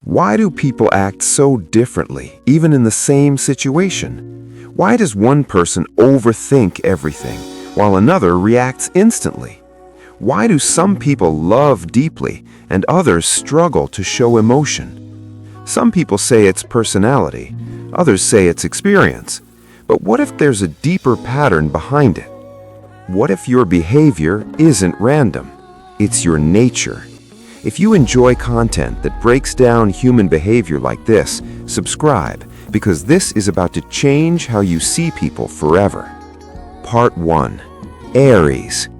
Why do people act so differently, even in the same situation? Why does one person overthink everything, while another reacts instantly? Why do some people love deeply, and others struggle to show emotion? Some people say it's personality, others say it's experience. But what if there's a deeper pattern behind it? What if your behavior isn't random? It's your nature. If you enjoy content that breaks down human behavior like this, subscribe, because this is about to change how you see people forever. Part 1. Aries.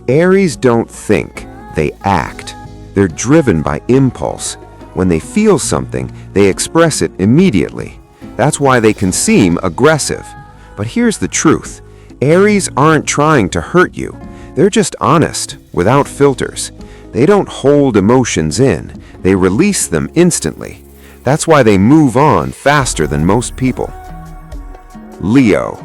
Aries don't think, they act. They're driven by impulse. When they feel something, they express it immediately. That's why they can seem aggressive. But here's the truth. Aries aren't trying to hurt you. They're just honest, without filters. They don't hold emotions in. They release them instantly. That's why they move on faster than most people. Leo.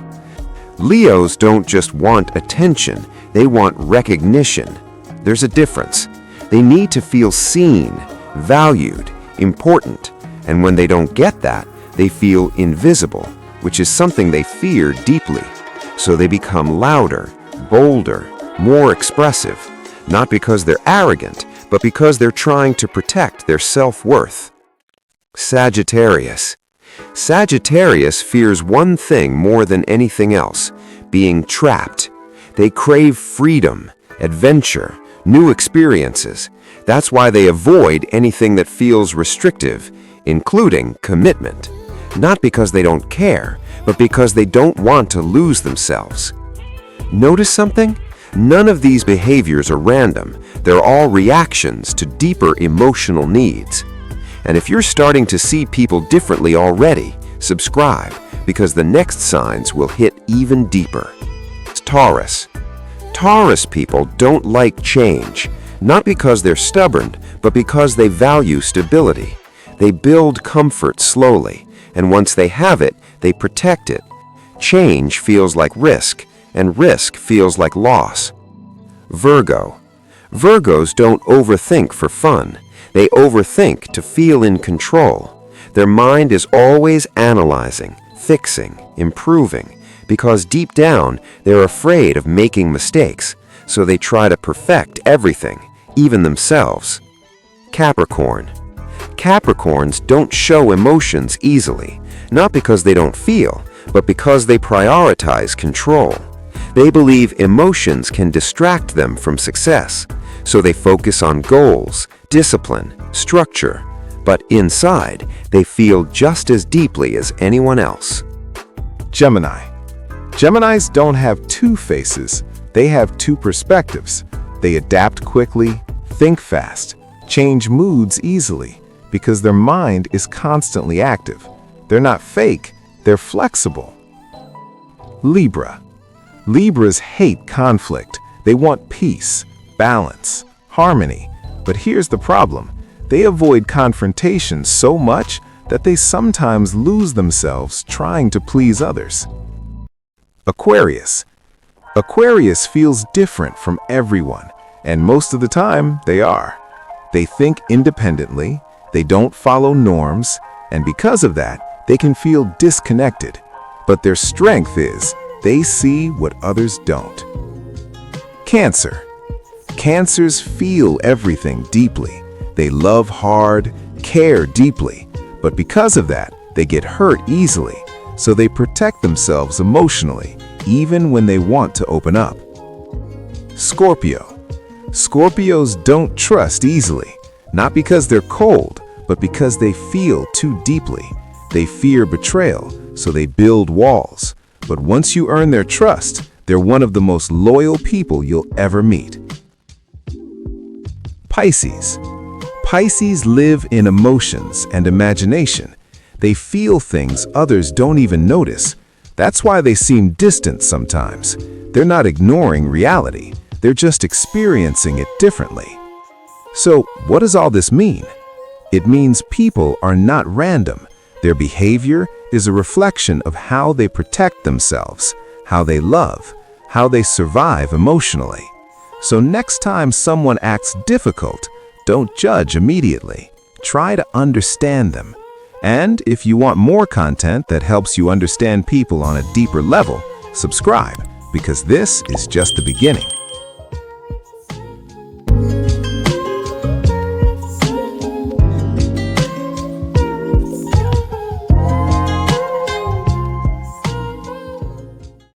Leos don't just want attention. They want recognition. There's a difference. They need to feel seen, valued, important. And when they don't get that, they feel invisible, which is something they fear deeply. So they become louder, bolder, more expressive, not because they're arrogant, but because they're trying to protect their self-worth. Sagittarius. Sagittarius fears one thing more than anything else, being trapped. They crave freedom, adventure, new experiences. That's why they avoid anything that feels restrictive, including commitment. Not because they don't care, but because they don't want to lose themselves. Notice something? None of these behaviors are random. They're all reactions to deeper emotional needs. And if you're starting to see people differently already, subscribe, because the next signs will hit even deeper. Taurus. Taurus people don't like change, not because they're stubborn, but because they value stability. They build comfort slowly, and once they have it, they protect it. Change feels like risk, and risk feels like loss. Virgo. Virgos don't overthink for fun. They overthink to feel in control. Their mind is always analyzing, fixing, improving, because deep down, they're afraid of making mistakes, so they try to perfect everything, even themselves. Capricorn. Capricorns don't show emotions easily, not because they don't feel, but because they prioritize control. They believe emotions can distract them from success, so they focus on goals, discipline, structure, but inside, they feel just as deeply as anyone else. Gemini. Geminis don't have two faces, they have two perspectives. They adapt quickly, think fast, change moods easily, because their mind is constantly active. They're not fake, they're flexible. Libra. Libras hate conflict. They want peace, balance, harmony. But here's the problem. They avoid confrontation so much that they sometimes lose themselves trying to please others. Aquarius. Aquarius feels different from everyone, and most of the time they are. They think independently, they don't follow norms, and because of that, they can feel disconnected. But their strength is they see what others don't. Cancer. Cancers feel everything deeply. They love hard, care deeply, but because of that, they get hurt easily, so they protect themselves emotionally, even when they want to open up. Scorpio. Scorpios don't trust easily, not because they're cold, but because they feel too deeply. They fear betrayal, so they build walls. But once you earn their trust, they're one of the most loyal people you'll ever meet. Pisces. Pisces live in emotions and imagination. They feel things others don't even notice. That's why they seem distant sometimes. They're not ignoring reality. They're just experiencing it differently. So, what does all this mean? It means people are not random. Their behavior is a reflection of how they protect themselves, how they love, how they survive emotionally. So next time someone acts difficult, don't judge immediately. try to understand them. And if you want more content that helps you understand people on a deeper level, subscribe, because this is just the beginning.